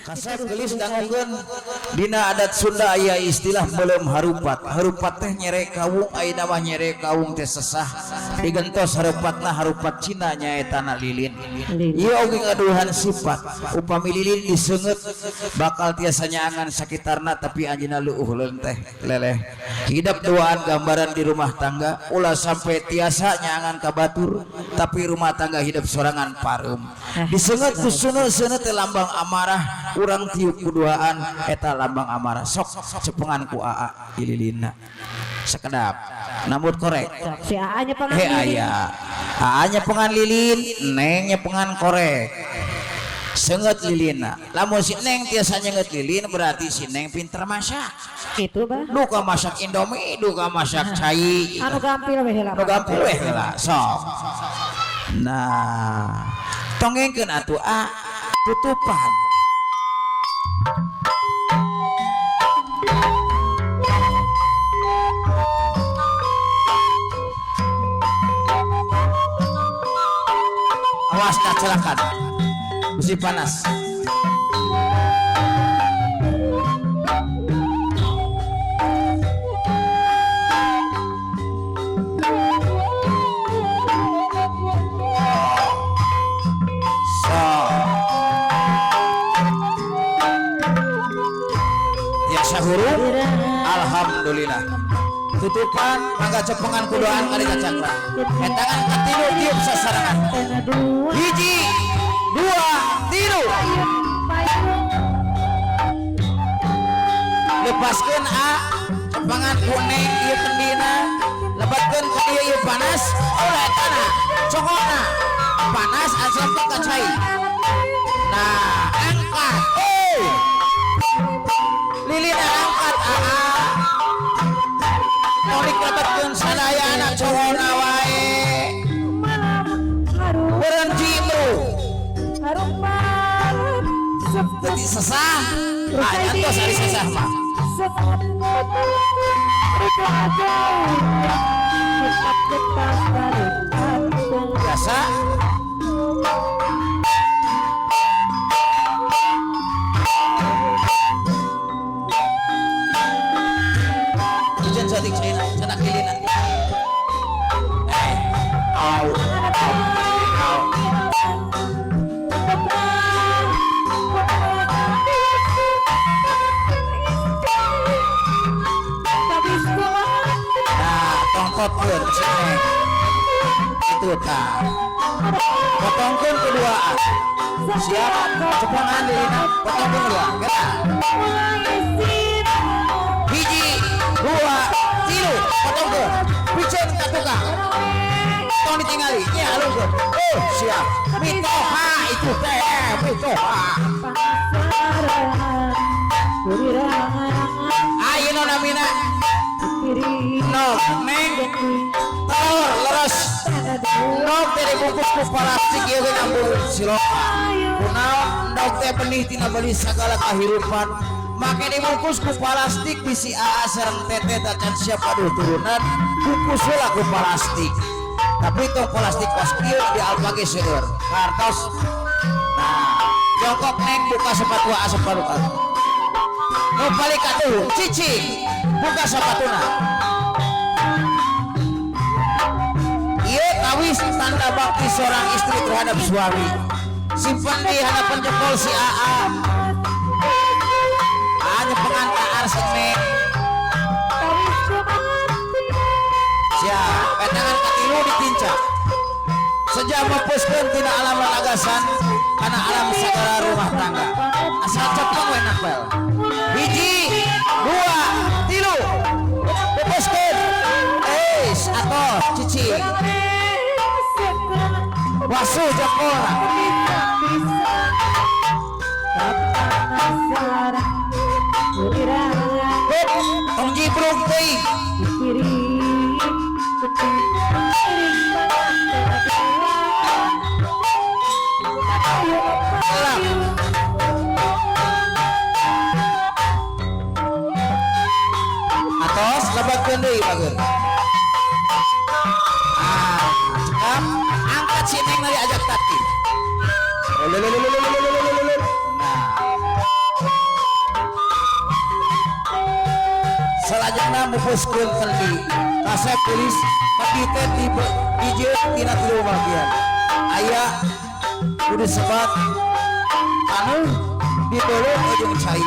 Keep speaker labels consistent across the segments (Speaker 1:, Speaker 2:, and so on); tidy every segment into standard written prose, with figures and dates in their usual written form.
Speaker 1: kasep gelis dangukeun dina adat Sunda aya istilah belum harupat. Harupat teh nyere kawung, ayeuna mah nyere kawung teh sesah. Digentos harupatna harupat Cina nyaeta lilin. Ieu oge ngaduhan sifat. Upami lilin diseungeut bakal tiasa nyaangan sakitarna tapi anjeunna leueuh teh leleh. Hidup duaan gambaran di rumah tangga ulah sampai tiasa nyaangan ka batur tapi rumah tangga hidup sorangan pareum. Diseungeut ku seuneu teh lambang amarah. Urang tiup kuduaan eta lambang amarah sok cepengan ku aa di lilinna sekedap namun korek
Speaker 2: si aa nya pengan
Speaker 1: lilin aa nya pengan lilin neng nya pengan korek seungeut lilinna lamun si neng tiasa nyeungeut lilin berarti si neng pinter masak
Speaker 2: gitu bah
Speaker 1: duka masak indomie duka masak cai
Speaker 2: anu gampil we heula
Speaker 1: anu gampil we heula sok nah tongengkeun atuh a tutupan. Awas kecelakaan besi panas. Alhamdulillah tutupan mangga cepengan kudoan kali cacakra entangan katilu tiup sasarangan hiji dua tilu lepaskeun a cepengan kuning ieu kendina lebatkeun ka dieu ieu panas ulah etana cokona panas asal ka cai nah angkat lilin angkat nolik lebatkeun sadaya anak cowona wae berhenti bro jadi sesah nyantos ari sesah mah biasa sadik Cina, sadak lilin. Au. Nah, tongkotkeun sini. Itu tah. Potongkeun keduaan. Siap, cepengan lilin. Potongkeun kedua. Gerak. Hiji, dua, tilu, potong ke, pijen ka tukang, tong ditinggali, ya alungkeun, siap, mitoha itu teh, mitoha. Ayeuna namina, nok neng, telur leres, nok teh dibungkus ku plastik ieu ge nambung siloka, kunaon nok teh benih tina beli sagala kahirupan. Make dibungkus ku plastik bisi aa sareng tete tacan siap aduh turunan bungkus heula ku plastik tapi tong plastik pas kieu di alpage seueur kartos nah jongkok neng buka sepatu aa sepatu nu balik atuh cici buka sepatuna ieu kawis tanda bakti seorang istri terhadap suami simpan di hadapan jempol si aa hanya pengantar sini siap petangan katilu ditincak sejak mempuskeun tina alam lagasan karena alam segala rumah tangga asal cepeng we nakbel hiji dua tilu mempuskeun atos cicing wasuh jempol tong jibruk teuing atos lebatkeun deui bageun cekap angkat si neng dari ajak tati nah urangna mupuskeun kendi kasep tulis kendi teh tipe hiji tina tilu bagian aya kudu sebat anu dibelok ujung cai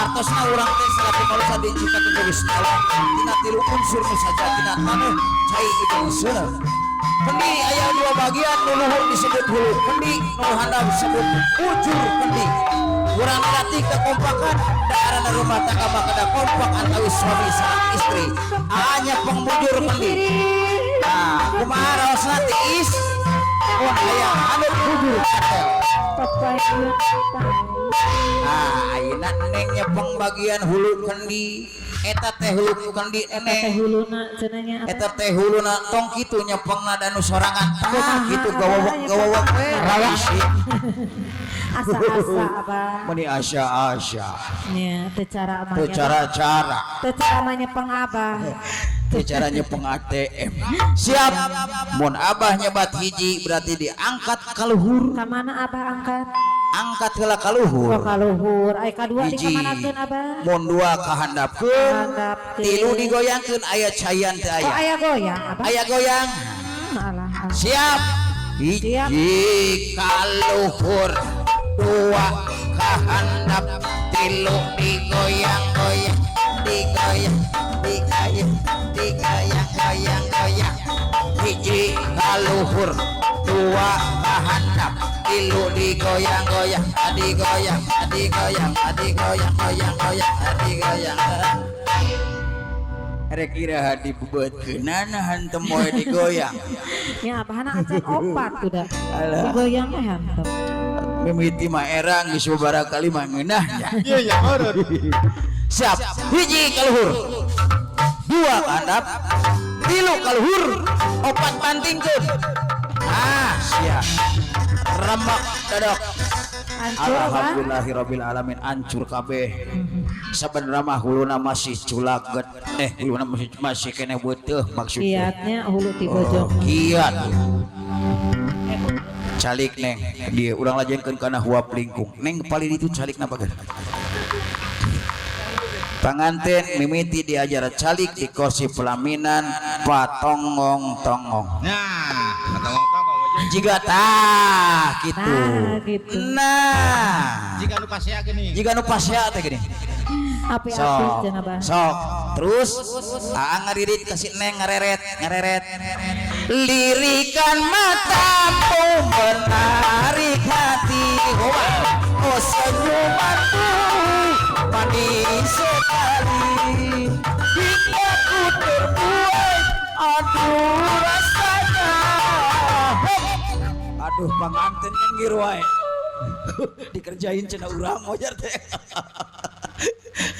Speaker 1: artosna urang teh salatu malusa diciptakeun ku Gusti Allah tina tilu unsur nu sajatina taneuh cai ujung seuneu kendi aya dua bagian nu luhur disebut hulu kendi nu handap disebut ujur kendi urang latih kekompakan daerah rumah tangga bakada kompak antawis suami sareng istri hanya pengbujur kendi nah kumaha raosna tiis oh aya anu bujur katel ayeuna neng nyepeng bagian hulu kendi eta teh hulu kendi eneng
Speaker 2: huluna cenanya
Speaker 1: eta teh huluna tong kitu nyepengna danu sorangan kitu gawawak rawasi
Speaker 2: asa-asa abah
Speaker 1: meni asya-asya
Speaker 2: nya teu cara
Speaker 1: teu cara-cara
Speaker 2: teu cara mah nyepeng abah
Speaker 1: teu cara nyepeng ATM siap mun abah nyebat hiji berarti diangkat ka luhur
Speaker 2: ka mana abah
Speaker 1: angkat heula ka luhur
Speaker 2: ka luhur ai kadua
Speaker 1: hiji
Speaker 2: dikamanakeun abah
Speaker 1: mun dua kahandapkeun
Speaker 2: Handapkeun.
Speaker 1: tilu digoyangkeun aya cayan teh
Speaker 2: oh
Speaker 1: aya
Speaker 2: aya goyang abah
Speaker 1: aya goyang
Speaker 2: alah
Speaker 1: siap hiji ka luhur dua kahandap tilu digoyang-goyang digoyang goyang hiji ka luhur dua kahandap tilu digoyang-goyang digoyang rek iraha dibebeutkeun nahan teu moe digoyang
Speaker 2: nya abahna acan opat udah
Speaker 1: Alah.
Speaker 2: goyang hantem
Speaker 1: mimiti mah erang geus babaraha kali mah ngeunahnya
Speaker 3: Iya ya orang.
Speaker 1: siap hiji ka luhur dua kahandap tilu ka luhur opat bantingkeun siap remak dadok
Speaker 2: hancur abah
Speaker 1: alhamdulillahirabbil alamin hancur kabeh sabenerna mah huluna masih culaget huluna masih kene beuteuh maksudnya
Speaker 2: kiatnya hulu ti bojong
Speaker 1: kiat calik neng dia urang lajengkeun kana huap lingkung neng paling itu calik napa geus panganten mimiti diajar calik di kosi pelaminan patongong-tongong
Speaker 3: Nah, tongong-tongong aja.
Speaker 1: jika tah gitu
Speaker 2: gitu.
Speaker 1: nah
Speaker 3: Jika lu pasya gini.
Speaker 1: jika nu pasya teh gini
Speaker 2: api-api
Speaker 1: sok
Speaker 2: cenah abah
Speaker 1: sok terus ngaririt kasih neng ngareret lirikan matamu menarik hati oh senyumanmu manis sekali hingga ku terbuai aduh rasanya aduh panganten yang ngiruai dikerjain cenah urang mojar teh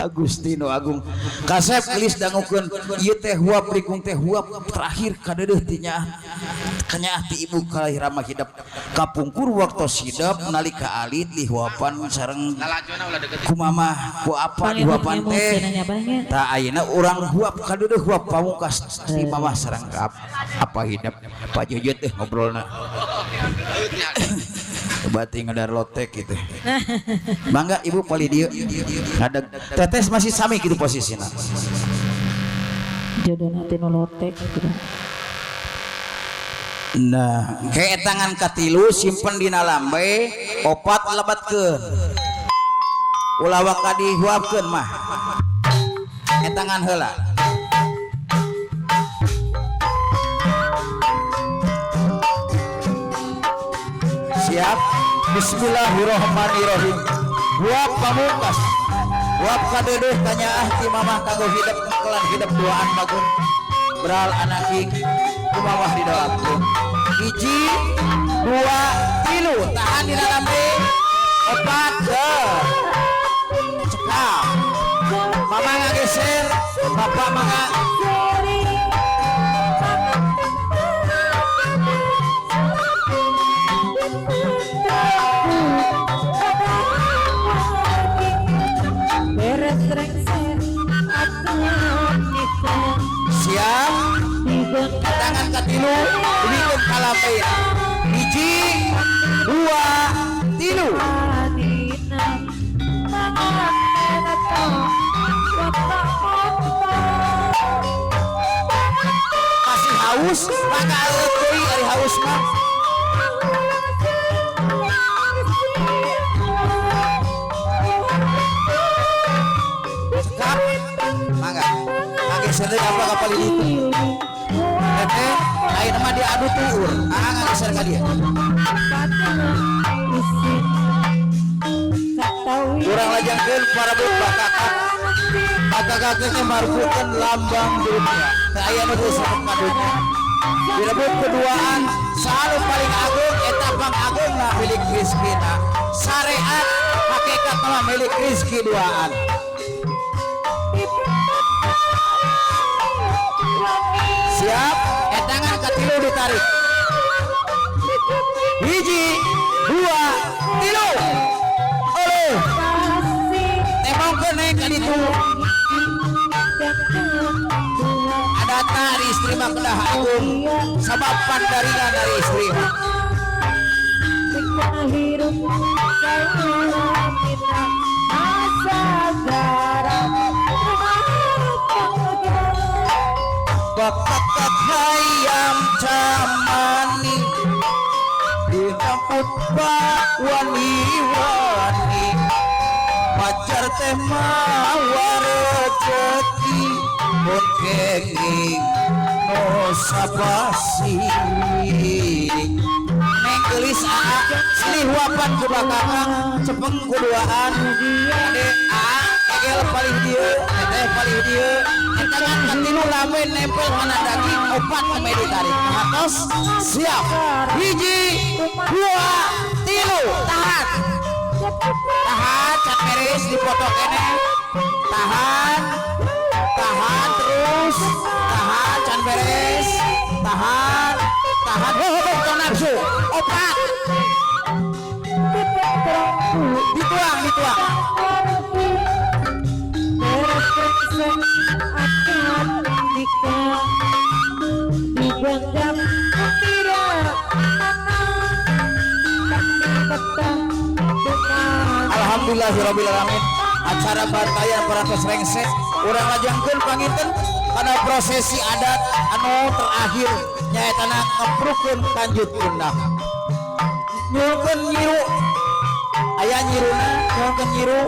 Speaker 1: Agustino Agung kasep gelis dangukeun ieu teh huap lingkung teh huap terakhir kadeudeuh ti nyaah ti ibu kalahira mah hidup kapungkur waktos hidup nalika alit di huapan sareng
Speaker 3: Lalajona ulah deket.
Speaker 1: ku mama ku apa di huapan teh
Speaker 2: cenah abahnya
Speaker 1: tah ayeuna urang huap kadeudeuh huap pamungkas si mama sareng ka apa hidup Pak Jujut teh ngobrolna bating ngadar lotek gitu mangga ibu pali dieu ngadeg tetes masih sami gitu posisina
Speaker 2: jodohna teh nu lotek gitu
Speaker 1: nah kayak tangan katilu simpen dina lambe opat lebatkeun ulah waka dihuapkeun mah etangan heula siap bismillahirrahmanirrahim huap pamungkas huap kadeudeuh tanya ti mamah kanggo hidup kelan hidup duaan bagun beral anak king ku mamah di dalam hiji dua tilu tahan di dalam opat cekal mama ngageser bapak mangga
Speaker 2: beres rengser
Speaker 1: siap tangan katilu dibikeun kalambe hiji dua tilu haus maka euy ari haus mah sekap mangga kage sedek apa kapal itu teh lain mah dia adu tuur ngageser ka dia urang lajangkeun para bakakaknya marfukan lambang dunia teu aya nu teu sabet kadunya direbut keduaan selalu paling agung eta pang agungna milik rizkina syariat hakikat mah milik rizki duaan siap etangan katilu ditarik hiji dua tilu temongkeun naik ka ditu adatna ari istri mah kedah agung sabab pandaringan dari istri bakat hayam camani dinamput wani-wani pacar teh mah rezeki mun kenging no sabasi neng geulis silih wapan ku bakakang cepeng kuduaan ade egel paling dieu teteh paling dieu eta kan katilu lamun nempel kana daging opat ame ditarik atos siap hiji dua tilu tahan can beres dipoto kene tahan terus tahan can beres tahan tong nafsu opat dituang Alhamdulillahirabbil alamin acara bantayan peratos rengsek urang lajangkeun panginten kana prosesi adat anu terakhir nyaetana ngeprukeun kanjut undang nyulkeun nyiru aya nyiruna nyulkeun nyiru